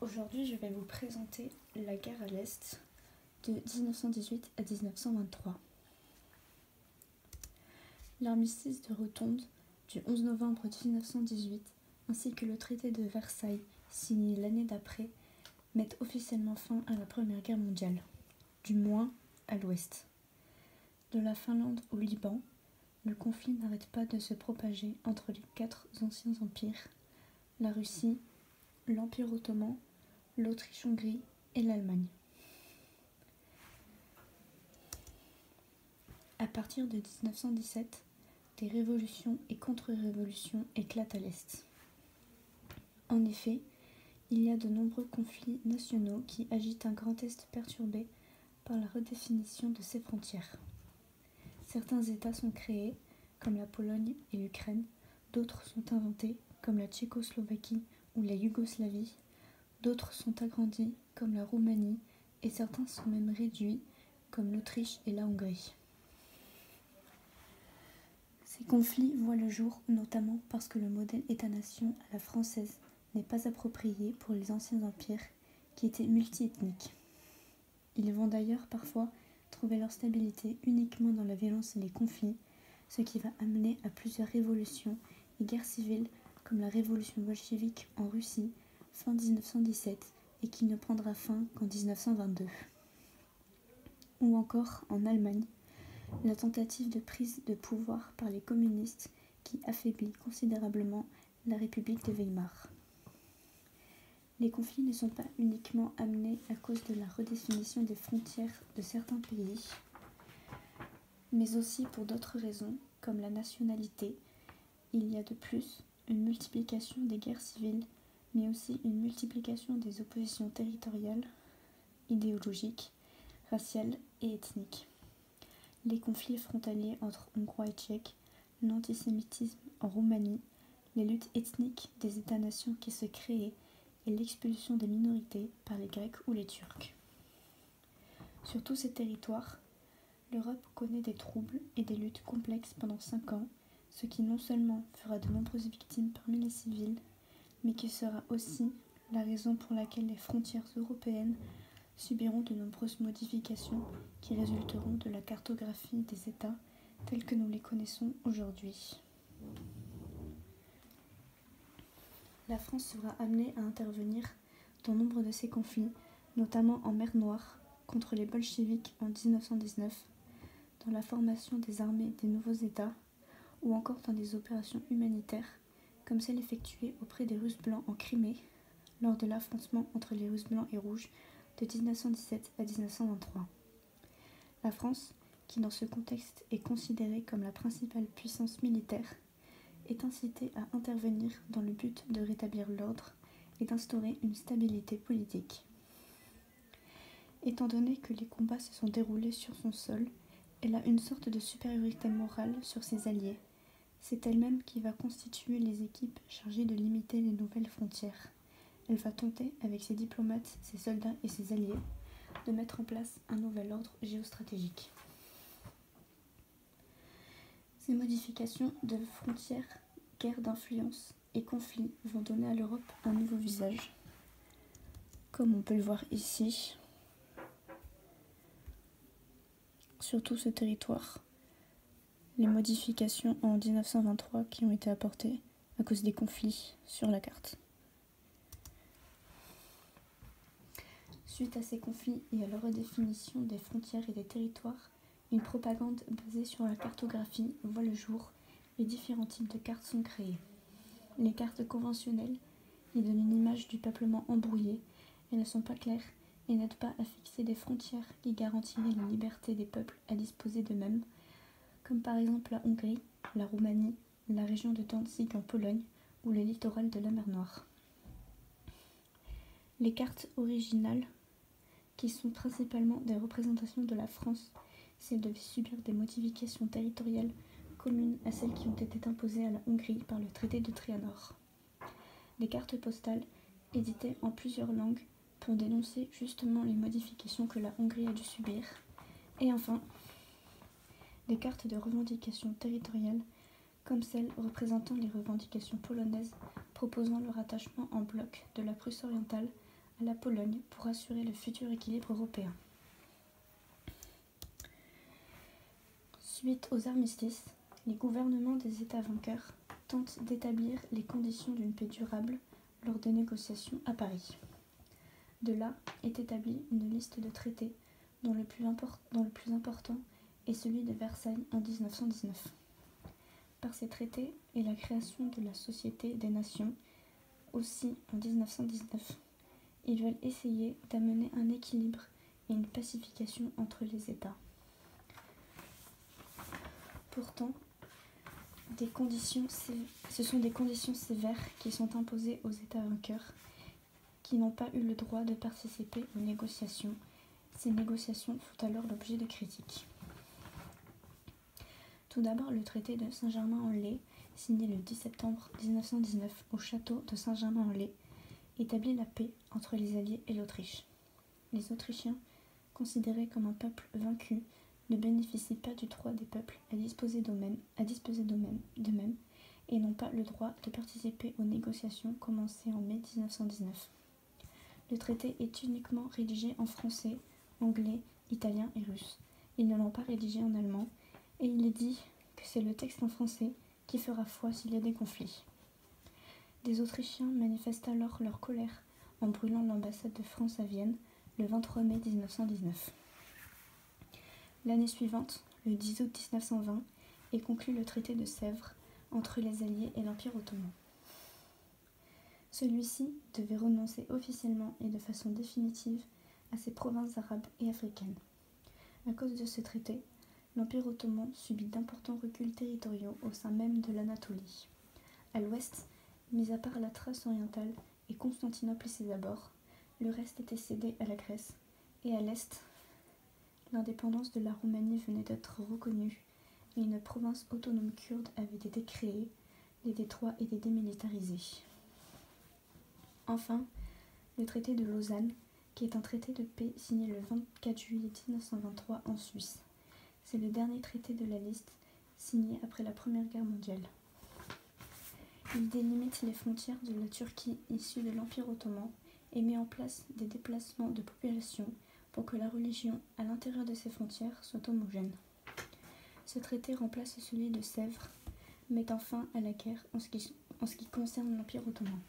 Aujourd'hui, je vais vous présenter la guerre à l'Est de 1918 à 1923. L'armistice de Rotonde du 11 novembre 1918 ainsi que le traité de Versailles, signé l'année d'après, mettent officiellement fin à la Première Guerre mondiale, du moins à l'Ouest. De la Finlande au Liban, le conflit n'arrête pas de se propager entre les quatre anciens empires, la Russie, l'Empire ottoman, l'Autriche-Hongrie et l'Allemagne. À partir de 1917, des révolutions et contre-révolutions éclatent à l'Est. En effet, il y a de nombreux conflits nationaux qui agitent un Grand Est perturbé par la redéfinition de ses frontières. Certains États sont créés, comme la Pologne et l'Ukraine, d'autres sont inventés, comme la Tchécoslovaquie ou la Yougoslavie, d'autres sont agrandis, comme la Roumanie, et certains sont même réduits, comme l'Autriche et la Hongrie. Ces conflits voient le jour notamment parce que le modèle État-nation à la française n'est pas approprié pour les anciens empires qui étaient multi-ethniques. Ils vont d'ailleurs parfois trouver leur stabilité uniquement dans la violence et les conflits, ce qui va amener à plusieurs révolutions et guerres civiles comme la révolution bolchevique en Russie fin 1917 et qui ne prendra fin qu'en 1922. Ou encore en Allemagne, la tentative de prise de pouvoir par les communistes qui affaiblit considérablement la République de Weimar. Les conflits ne sont pas uniquement amenés à cause de la redéfinition des frontières de certains pays, mais aussi pour d'autres raisons, comme la nationalité. Il y a de plus une multiplication des guerres civiles, mais aussi une multiplication des oppositions territoriales, idéologiques, raciales et ethniques. Les conflits frontaliers entre Hongrois et Tchèques, l'antisémitisme en Roumanie, les luttes ethniques des États-nations qui se créaient et l'expulsion des minorités par les Grecs ou les Turcs. Sur tous ces territoires, l'Europe connaît des troubles et des luttes complexes pendant 5 ans, ce qui non seulement fera de nombreuses victimes parmi les civils, mais qui sera aussi la raison pour laquelle les frontières européennes subiront de nombreuses modifications qui résulteront de la cartographie des États tels que nous les connaissons aujourd'hui. La France sera amenée à intervenir dans nombre de ces conflits, notamment en mer Noire, contre les bolcheviks en 1919, dans la formation des armées des nouveaux États, ou encore dans des opérations humanitaires, comme celle effectuée auprès des Russes blancs en Crimée, lors de l'affrontement entre les Russes blancs et rouges de 1917 à 1923. La France, qui dans ce contexte est considérée comme la principale puissance militaire, est incitée à intervenir dans le but de rétablir l'ordre et d'instaurer une stabilité politique. Étant donné que les combats se sont déroulés sur son sol, elle a une sorte de supériorité morale sur ses alliés. C'est elle-même qui va constituer les équipes chargées de limiter les nouvelles frontières. Elle va tenter, avec ses diplomates, ses soldats et ses alliés, de mettre en place un nouvel ordre géostratégique. Ces modifications de frontières, guerres d'influence et conflits vont donner à l'Europe un nouveau visage. Comme on peut le voir ici, sur tout ce territoire, les modifications en 1923 qui ont été apportées à cause des conflits sur la carte. Suite à ces conflits et à la redéfinition des frontières et des territoires, une propagande basée sur la cartographie voit le jour et différents types de cartes sont créées. Les cartes conventionnelles y donnent une image du peuplement embrouillé et ne sont pas claires et n'aident pas à fixer des frontières qui garantiraient la liberté des peuples à disposer d'eux-mêmes, comme par exemple la Hongrie, la Roumanie, la région de Danzig en Pologne ou le littoral de la mer Noire. Les cartes originales, qui sont principalement des représentations de la France, si elles devaient subir des modifications territoriales communes à celles qui ont été imposées à la Hongrie par le traité de Trianon. Des cartes postales éditées en plusieurs langues pour dénoncer justement les modifications que la Hongrie a dû subir. Et enfin, des cartes de revendications territoriales comme celles représentant les revendications polonaises proposant le rattachement en bloc de la Prusse orientale à la Pologne pour assurer le futur équilibre européen. Suite aux armistices, les gouvernements des États vainqueurs tentent d'établir les conditions d'une paix durable lors des négociations à Paris. De là est établie une liste de traités dont le plus important est celui de Versailles en 1919. Par ces traités et la création de la Société des Nations, aussi en 1919, ils veulent essayer d'amener un équilibre et une pacification entre les États. Pourtant, ce sont des conditions sévères qui sont imposées aux États vainqueurs, qui n'ont pas eu le droit de participer aux négociations. Ces négociations font alors l'objet de critiques. Tout d'abord, le traité de Saint-Germain-en-Laye, signé le 10 septembre 1919 au château de Saint-Germain-en-Laye, établit la paix entre les Alliés et l'Autriche. Les Autrichiens, considérés comme un peuple vaincu, ne bénéficient pas du droit des peuples à disposer d'eux-mêmes et n'ont pas le droit de participer aux négociations commencées en mai 1919. Le traité est uniquement rédigé en français, anglais, italien et russe. Ils ne l'ont pas rédigé en allemand et il est dit que c'est le texte en français qui fera foi s'il y a des conflits. Des Autrichiens manifestent alors leur colère en brûlant l'ambassade de France à Vienne le 23 mai 1919. L'année suivante, le 10 août 1920, est conclu le traité de Sèvres entre les Alliés et l'Empire ottoman. Celui-ci devait renoncer officiellement et de façon définitive à ses provinces arabes et africaines. À cause de ce traité, l'Empire ottoman subit d'importants reculs territoriaux au sein même de l'Anatolie. À l'ouest, mis à part la Thrace orientale et Constantinople et ses abords, le reste était cédé à la Grèce, et à l'est, l'indépendance de la Roumanie venait d'être reconnue et une province autonome kurde avait été créée, les détroits étaient démilitarisés. Enfin, le traité de Lausanne, qui est un traité de paix signé le 24 juillet 1923 en Suisse. C'est le dernier traité de la liste, signé après la Première Guerre mondiale. Il délimite les frontières de la Turquie issue de l'Empire ottoman et met en place des déplacements de population pour que la religion à l'intérieur de ces frontières soit homogène. Ce traité remplace celui de Sèvres, mettant fin à la guerre en ce qui concerne l'Empire ottoman.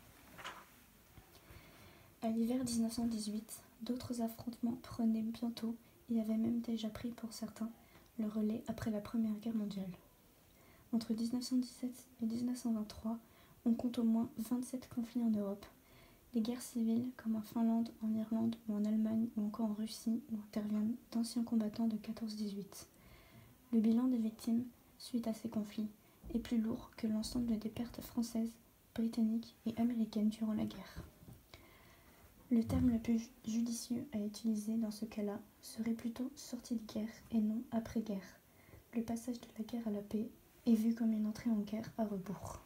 À l'hiver 1918, d'autres affrontements prenaient bientôt, et avaient même déjà pris pour certains, le relais après la Première Guerre mondiale. Entre 1917 et 1923, on compte au moins 27 conflits en Europe. Des guerres civiles, comme en Finlande, en Irlande ou en Allemagne ou encore en Russie, où interviennent d'anciens combattants de 14-18. Le bilan des victimes, suite à ces conflits, est plus lourd que l'ensemble des pertes françaises, britanniques et américaines durant la guerre. Le terme le plus judicieux à utiliser dans ce cas-là serait plutôt sortie de guerre et non après-guerre. Le passage de la guerre à la paix est vu comme une entrée en guerre à rebours.